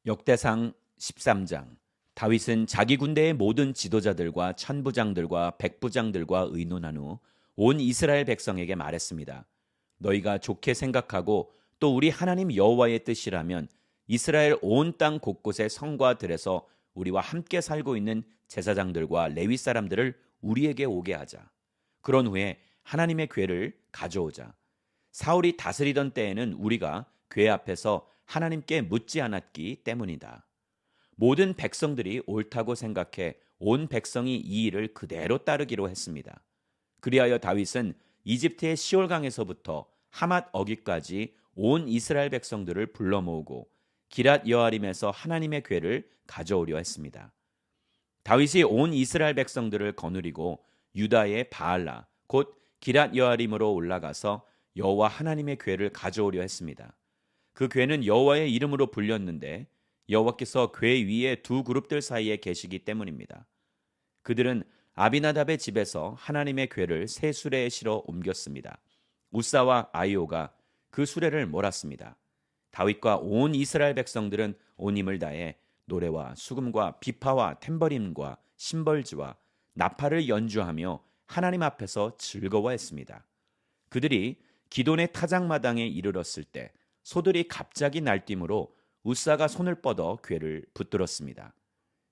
역대상 13장. 다윗은 자기 군대의 모든 지도자들과 천부장들과 백부장들과 의논한 후 온 이스라엘 백성에게 말했습니다. 너희가 좋게 생각하고 또 우리 하나님 여호와의 뜻이라면 이스라엘 온 땅 곳곳의 성과 들에서 우리와 함께 살고 있는 제사장들과 레위 사람들을 우리에게 오게 하자. 그런 후에 하나님의 궤를 가져오자. 사울이 다스리던 때에는 우리가 궤 앞에서 하나님께 묻지 않았기 때문이다. 모든 백성들이 옳다고 생각해 온 백성이 이 일을 그대로 따르기로 했습니다. 그리하여 다윗은 이집트의 시올강에서부터 하맛 어귀까지 온 이스라엘 백성들을 불러 모으고 기랏 여아림에서 하나님의 궤를 가져오려 했습니다. 다윗이 온 이스라엘 백성들을 거느리고 유다의 바알라 곧 기랏 여아림으로 올라가서 여호와 하나님의 궤를 가져오려 했습니다. 그 궤는 여호와의 이름으로 불렸는데 여호와께서 궤 위에 두 그룹들 사이에 계시기 때문입니다. 그들은 아비나답의 집에서 하나님의 궤를 새 수레에 실어 옮겼습니다. 우사와 아이오가 그 수레를 몰았습니다. 다윗과 온 이스라엘 백성들은 온 힘을 다해 노래와 수금과 비파와 탬버림과 심벌지와 나팔을 연주하며 하나님 앞에서 즐거워했습니다. 그들이 기돈의 타작마당에 이르렀을 때 소들이 갑자기 날뛰므로 우사가 손을 뻗어 궤를 붙들었습니다.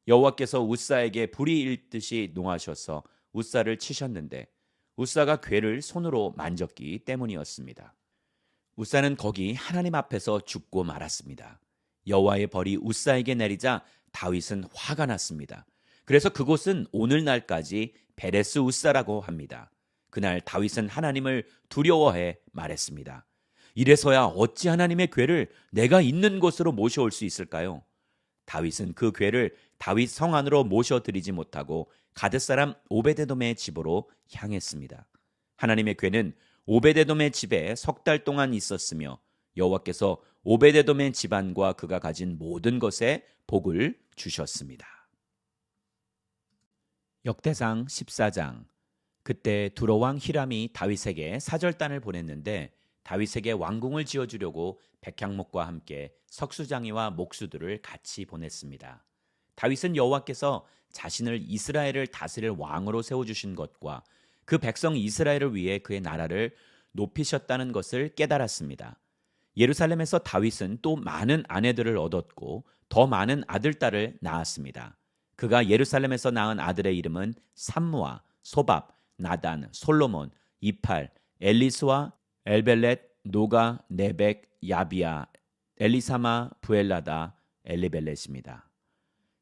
여호와께서 우사에게 불이 일듯이 농하셔서 우사를 치셨는데 우사가 궤를 손으로 만졌기 때문이었습니다. 우사는 거기 하나님 앞에서 죽고 말았습니다. 여호와의 벌이 우사에게 내리자 다윗은 화가 났습니다. 그래서 그곳은 오늘날까지 베레스 우사라고 합니다. 그날 다윗은 하나님을 두려워해 말했습니다. 이래서야 어찌 하나님의 궤를 내가 있는 곳으로 모셔올 수 있을까요? 다윗은 그 궤를 다윗 성 안으로 모셔드리지 못하고 가드 사람 오베데돔의 집으로 향했습니다. 하나님의 궤는 오베데돔의 집에 석 달 동안 있었으며 여호와께서 오베데돔의 집안과 그가 가진 모든 것에 복을 주셨습니다. 역대상 14장. 그때 두로 왕 히람이 다윗에게 사절단을 보냈는데 다윗에게 왕궁을 지어주려고 백향목과 함께 석수장이와 목수들을 같이 보냈습니다. 다윗은 여호와께서 자신을 이스라엘을 다스릴 왕으로 세워주신 것과 그 백성 이스라엘을 위해 그의 나라를 높이셨다는 것을 깨달았습니다. 예루살렘에서 다윗은 또 많은 아내들을 얻었고 더 많은 아들, 딸을 낳았습니다. 그가 예루살렘에서 낳은 아들의 이름은 삼무아, 소밥, 나단, 솔로몬, 이팔, 엘리스와 엘벨렛, 노가, 네벡, 야비야, 엘리사마, 부엘라다, 엘리벨렛입니다.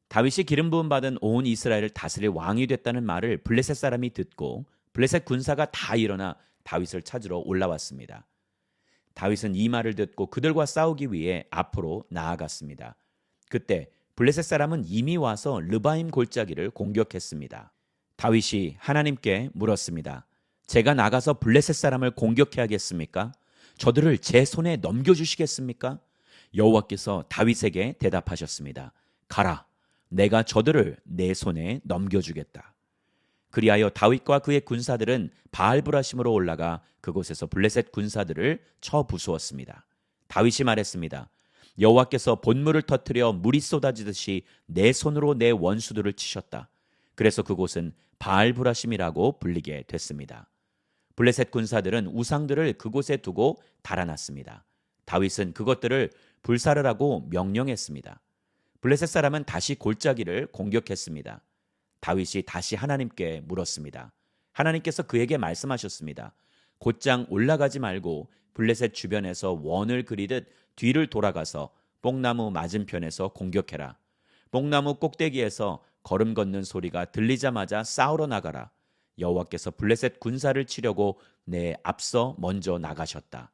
다윗이 기름 부음 받은 온 이스라엘을 다스릴 왕이 됐다는 말을 블레셋 사람이 듣고 블레셋 군사가 다 일어나 다윗을 찾으러 올라왔습니다. 다윗은 이 말을 듣고 그들과 싸우기 위해 앞으로 나아갔습니다. 그때 블레셋 사람은 이미 와서 르바임 골짜기를 공격했습니다. 다윗이 하나님께 물었습니다. 제가 나가서 블레셋 사람을 공격해야겠습니까? 저들을 제 손에 넘겨주시겠습니까? 여호와께서 다윗에게 대답하셨습니다. 가라, 내가 저들을 내 손에 넘겨주겠다. 그리하여 다윗과 그의 군사들은 바알브라심으로 올라가 그곳에서 블레셋 군사들을 쳐 부수었습니다. 다윗이 말했습니다. 여호와께서 본물을 터뜨려 물이 쏟아지듯이 내 손으로 내 원수들을 치셨다. 그래서 그곳은 바알브라심이라고 불리게 됐습니다. 블레셋 군사들은 우상들을 그곳에 두고 달아났습니다. 다윗은 그것들을 불사르라고 명령했습니다. 블레셋 사람은 다시 골짜기를 공격했습니다. 다윗이 다시 하나님께 물었습니다. 하나님께서 그에게 말씀하셨습니다. 곧장 올라가지 말고 블레셋 주변에서 원을 그리듯 뒤를 돌아가서 뽕나무 맞은편에서 공격해라. 뽕나무 꼭대기에서 걸음 걷는 소리가 들리자마자 싸우러 나가라. 여호와께서 블레셋 군사를 치려고 내 앞서 먼저 나가셨다.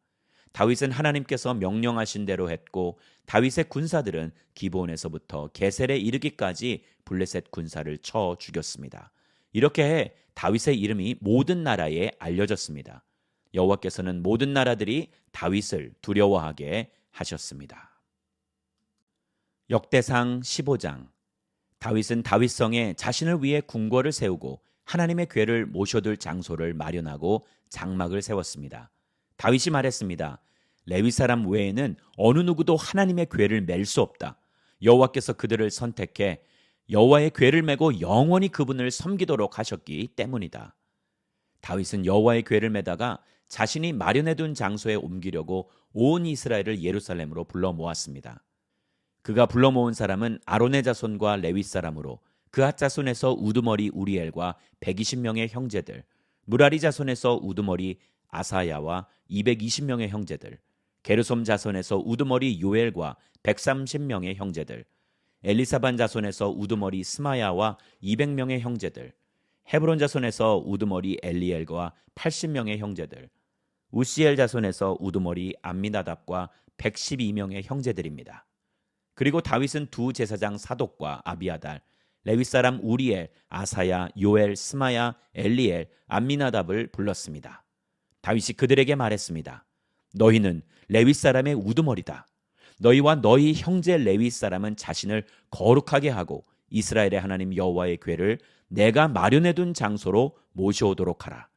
다윗은 하나님께서 명령하신 대로 했고 다윗의 군사들은 기브온에서부터 게셀에 이르기까지 블레셋 군사를 쳐 죽였습니다. 이렇게 해 다윗의 이름이 모든 나라에 알려졌습니다. 여호와께서는 모든 나라들이 다윗을 두려워하게 하셨습니다. 역대상 15장. 다윗은 다윗성에 자신을 위해 궁궐을 세우고 하나님의 궤를 모셔둘 장소를 마련하고 장막을 세웠습니다. 다윗이 말했습니다. 레위 사람 외에는 어느 누구도 하나님의 궤를 맬 수 없다. 여호와께서 그들을 선택해 여호와의 궤를 메고 영원히 그분을 섬기도록 하셨기 때문이다. 다윗은 여호와의 궤를 메다가 자신이 마련해둔 장소에 옮기려고 온 이스라엘을 예루살렘으로 불러 모았습니다. 그가 불러 모은 사람은 아론의 자손과 레위 사람으로 그앗 자손에서 우두머리 우리엘과 120명의 형제들, 무라리 자손에서 우두머리 아사야와 220명의 형제들, 게르솜 자손에서 우두머리 요엘과 130명의 형제들, 엘리사반 자손에서 우두머리 스마야와 200명의 형제들, 헤브론 자손에서 우두머리 엘리엘과 80명의 형제들, 우시엘 자손에서 우두머리 암미나답과 112명의 형제들입니다. 그리고 다윗은 두 제사장 사독과 아비아달, 레위 사람 우리엘, 아사야, 요엘, 스마야, 엘리엘, 암미나답을 불렀습니다. 다윗이 그들에게 말했습니다. 너희는 레위 사람의 우두머리다. 너희와 너희 형제 레위 사람은 자신을 거룩하게 하고 이스라엘의 하나님 여호와의 궤를 내가 마련해둔 장소로 모셔오도록 하라.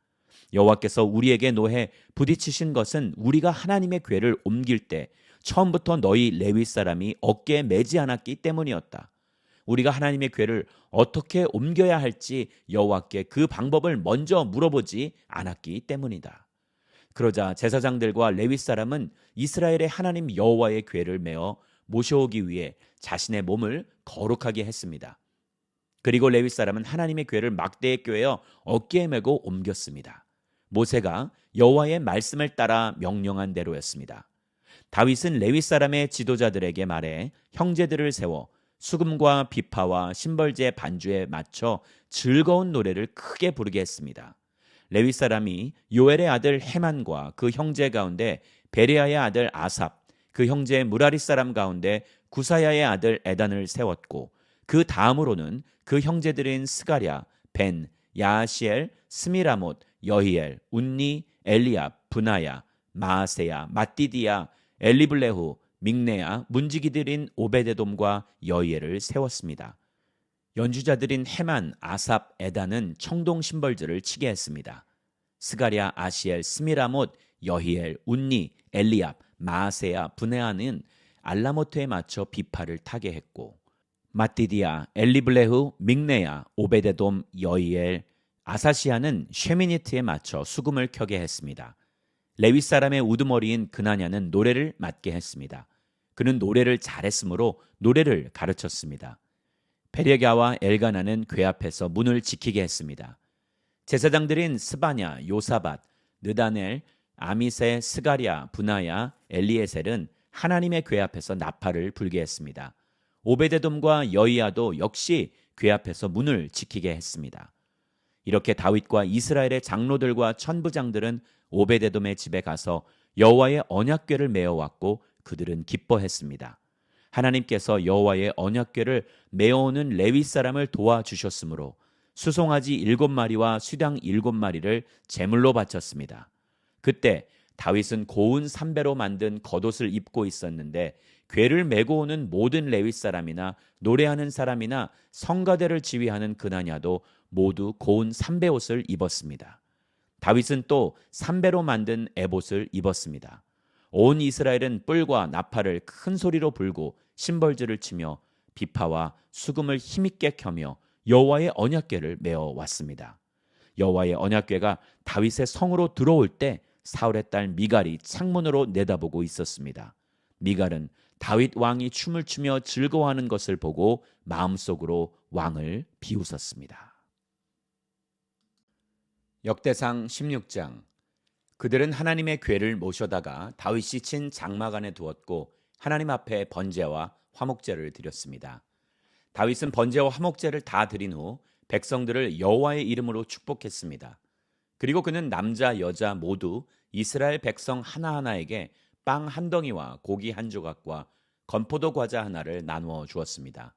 여호와께서 우리에게 노해 부딪히신 것은 우리가 하나님의 궤를 옮길 때 처음부터 너희 레위 사람이 어깨에 매지 않았기 때문이었다. 우리가 하나님의 궤를 어떻게 옮겨야 할지 여호와께 그 방법을 먼저 물어보지 않았기 때문이다. 그러자 제사장들과 레위 사람은 이스라엘의 하나님 여호와의 궤를 메어 모셔오기 위해 자신의 몸을 거룩하게 했습니다. 그리고 레위 사람은 하나님의 궤를 막대에 꿰어 어깨에 메고 옮겼습니다. 모세가 여호와의 말씀을 따라 명령한 대로였습니다. 다윗은 레위 사람의 지도자들에게 말해 형제들을 세워 수금과 비파와 심벌제 반주에 맞춰 즐거운 노래를 크게 부르게 했습니다. 레위 사람이 요엘의 아들 헤만과 그 형제 가운데 베레아의 아들 아삽, 그 형제 무라리 사람 가운데 구사야의 아들 에단을 세웠고 그 다음으로는 그 형제들인 스가랴, 벤, 야시엘, 스미라못, 여히엘, 운니, 엘리압, 브나야, 마아세야, mat디디야, 엘리블레후, 믹네야, 문지기들인 오베데돔과 여히엘을 세웠습니다. 연주자들인 헤만, 아삽, 에단은 청동 심벌들을 치게 했습니다. 스가랴, 아시엘, 스미라못, 여히엘, 운니, 엘리압, 마아세야, 브네아는 알라모트에 맞춰 비파를 타게 했고 mat디디야, 엘리블레후, 믹네야, 오베데돔, 여히엘, 아사시아는 쉐미니트에 맞춰 수금을 켜게 했습니다. 레위 사람의 우두머리인 그나냐는 노래를 맡게 했습니다. 그는 노래를 잘했으므로 노래를 가르쳤습니다. 베레가와 엘가나는 궤 앞에서 문을 지키게 했습니다. 제사장들인 스바냐, 요사밧, 느다넬, 아미세, 스가랴, 브나야, 엘리에셀은 하나님의 궤 앞에서 나팔을 불게 했습니다. 오베데돔과 여이야도 역시 궤 앞에서 문을 지키게 했습니다. 이렇게 다윗과 이스라엘의 장로들과 천부장들은 오베데돔의 집에 가서 여호와의 언약궤를 메어왔고 그들은 기뻐했습니다. 하나님께서 여호와의 언약궤를 메어오는 레위 사람을 도와주셨으므로 수송아지 7마리와 수당 7마리를 제물로 바쳤습니다. 그때 다윗은 고운 삼배로 만든 겉옷을 입고 있었는데 궤를 메고 오는 모든 레위 사람이나 노래하는 사람이나 성가대를 지휘하는 그나냐도 모두 고운 삼배옷을 입었습니다. 다윗은 또 삼배로 만든 에봇을 입었습니다. 온 이스라엘은 뿔과 나팔을 큰 소리로 불고 심벌들을 치며 비파와 수금을 힘있게 켜며 여호와의 언약궤를 메어 왔습니다. 여호와의 언약궤가 다윗의 성으로 들어올 때 사울의 딸 미갈이 창문으로 내다보고 있었습니다. 미갈은 다윗 왕이 춤을 추며 즐거워하는 것을 보고 마음속으로 왕을 비웃었습니다. 역대상 16장. 그들은 하나님의 궤를 모셔다가 다윗이 친 장막 안에 두었고 하나님 앞에 번제와 화목제를 드렸습니다. 다윗은 번제와 화목제를 다 드린 후 백성들을 여호와의 이름으로 축복했습니다. 그리고 그는 남자 여자 모두 이스라엘 백성 하나하나에게 빵 한 덩이와 고기 한 조각과 건포도 과자 하나를 나누어 주었습니다.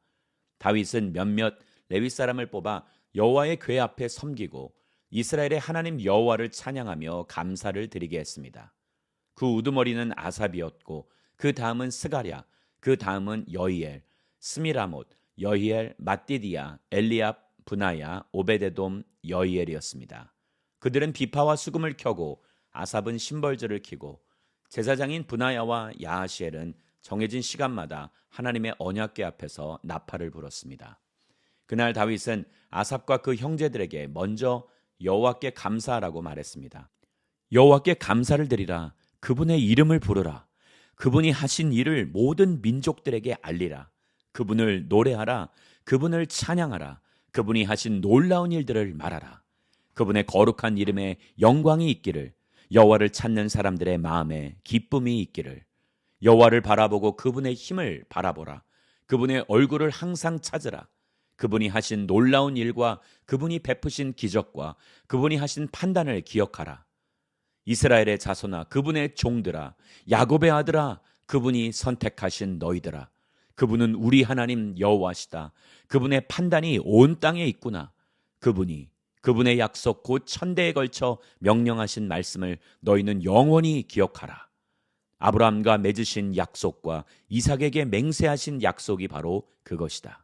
다윗은 몇몇 레위 사람을 뽑아 여호와의 궤 앞에 섬기고 이스라엘의 하나님 여호와를 찬양하며 감사를 드리게 했습니다. 그 우두머리는 아삽이었고 그 다음은 스가랴, 그 다음은 여히엘, 스미라못, 여히엘, mat디디야, 엘리압, 브나야, 오베데돔, 여히엘이었습니다. 그들은 비파와 수금을 켜고 아삽은 심벌들을 켜고 제사장인 브나야와 야하시엘은 정해진 시간마다 하나님의 언약궤 앞에서 나팔을 불었습니다. 그날 다윗은 아삽과 그 형제들에게 먼저 여호와께 감사하라고 말했습니다. 여호와께 감사를 드리라. 그분의 이름을 부르라. 그분이 하신 일을 모든 민족들에게 알리라. 그분을 노래하라. 그분을 찬양하라. 그분이 하신 놀라운 일들을 말하라. 그분의 거룩한 이름에 영광이 있기를, 여호와를 찾는 사람들의 마음에 기쁨이 있기를. 여호와를 바라보고 그분의 힘을 바라보라. 그분의 얼굴을 항상 찾으라. 그분이 하신 놀라운 일과 그분이 베푸신 기적과 그분이 하신 판단을 기억하라. 이스라엘의 자손아, 그분의 종들아, 야곱의 아들아, 그분이 선택하신 너희들아. 그분은 우리 하나님 여호와시다. 그분의 판단이 온 땅에 있구나. 그분의 약속 곧 천대에 걸쳐 명령하신 말씀을 너희는 영원히 기억하라. 아브라함과 맺으신 약속과 이삭에게 맹세하신 약속이 바로 그것이다.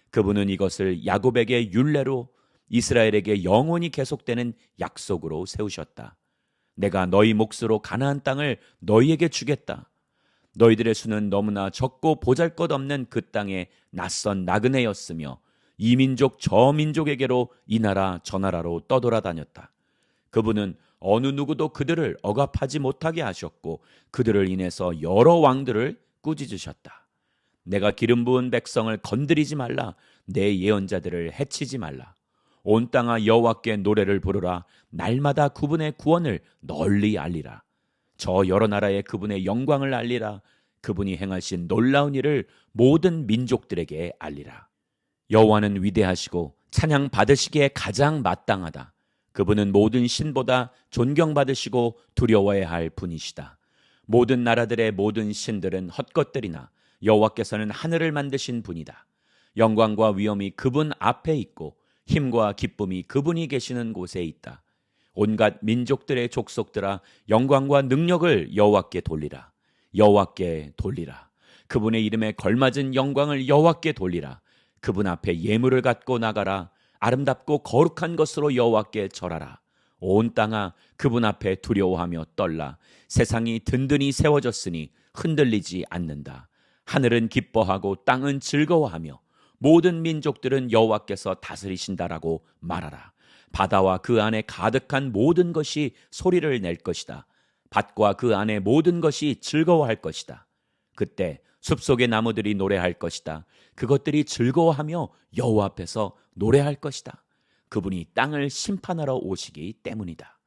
그분은 이것을 야곱에게 율례로, 이스라엘에게 영원히 계속되는 약속으로 세우셨다. 내가 너희 몫으로 가나안 땅을 너희에게 주겠다. 너희들의 수는 너무나 적고 보잘것없는 그 땅에 낯선 나그네였으며 이 민족 저 민족에게로 이 나라 저 나라로 떠돌아다녔다. 그분은 어느 누구도 그들을 억압하지 못하게 하셨고 그들을 인해서 여러 왕들을 꾸짖으셨다. 내가 기름 부은 백성을 건드리지 말라. 내 예언자들을 해치지 말라. 온 땅아 여호와께 노래를 부르라. 날마다 그분의 구원을 널리 알리라. 저 여러 나라에 그분의 영광을 알리라. 그분이 행하신 놀라운 일을 모든 민족들에게 알리라. 여호와는 위대하시고 찬양 받으시기에 가장 마땅하다. 그분은 모든 신보다 존경받으시고 두려워해야 할 분이시다. 모든 나라들의 모든 신들은 헛것들이나 여호와께서는 하늘을 만드신 분이다. 영광과 위엄이 그분 앞에 있고 힘과 기쁨이 그분이 계시는 곳에 있다. 온갖 민족들의 족속들아, 영광과 능력을 여호와께 돌리라. 여호와께 돌리라. 그분의 이름에 걸맞은 영광을 여호와께 돌리라. 그분 앞에 예물을 갖고 나가라. 아름답고 거룩한 것으로 여호와께 절하라. 온 땅아 그분 앞에 두려워하며 떨라. 세상이 든든히 세워졌으니 흔들리지 않는다. 하늘은 기뻐하고 땅은 즐거워하며 모든 민족들은 여호와께서 다스리신다라고 말하라. 바다와 그 안에 가득한 모든 것이 소리를 낼 것이다. 밭과 그 안에 모든 것이 즐거워할 것이다. 그때 숲속의 나무들이 노래할 것이다. 그것들이 즐거워하며 여호와 앞에서 노래할 것이다. 그분이 땅을 심판하러 오시기 때문이다.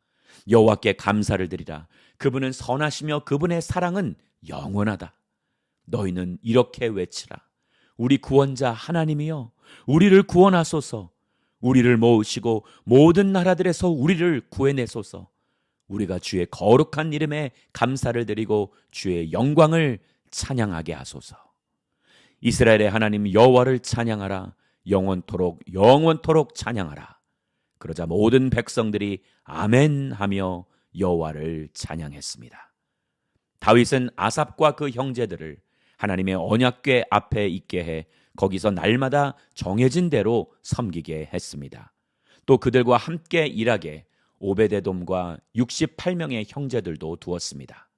여호와께 감사를 드리라. 그분은 선하시며 그분의 사랑은 영원하다. 너희는 이렇게 외치라. 우리 구원자 하나님이여, 우리를 구원하소서. 우리를 모으시고 모든 나라들에서 우리를 구해내소서. 우리가 주의 거룩한 이름에 감사를 드리고 주의 영광을 찬양하게 하소서. 이스라엘의 하나님 여호와를 찬양하라. 영원토록 찬양하라. 그러자 모든 백성들이 아멘 하며 여호와를 찬양했습니다. 다윗은 아삽과 그 형제들을 하나님의 언약궤 앞에 있게 해 거기서 날마다 정해진 대로 섬기게 했습니다. 또 그들과 함께 일하게 오베데돔과 68명의 형제들도 두었습니다.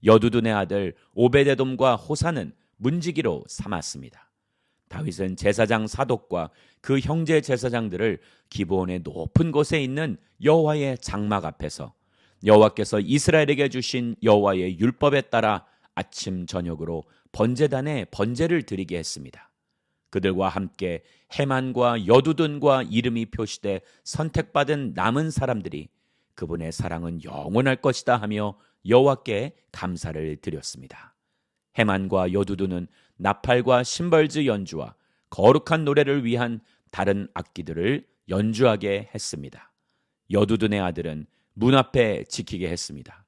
여두둔의 아들 오베데돔과 호사는 문지기로 삼았습니다. 다윗은 제사장 사독과 그 형제 제사장들을 기브온의 높은 곳에 있는 여호와의 장막 앞에서 여호와께서 이스라엘에게 주신 여호와의 율법에 따라 아침 저녁으로 번제단에 번제를 드리게 했습니다. 그들과 함께 헤만과 여두둔과 이름이 표시돼 선택받은 남은 사람들이 그분의 사랑은 영원할 것이다 하며 여호와께 감사를 드렸습니다. 헤만과 여두둔은 나팔과 심벌즈 연주와 거룩한 노래를 위한 다른 악기들을 연주하게 했습니다. 여두둔의 아들은 문 앞에 지키게 했습니다.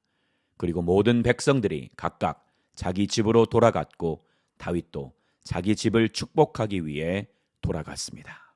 그리고 모든 백성들이 각각 자기 집으로 돌아갔고 다윗도 자기 집을 축복하기 위해 돌아갔습니다.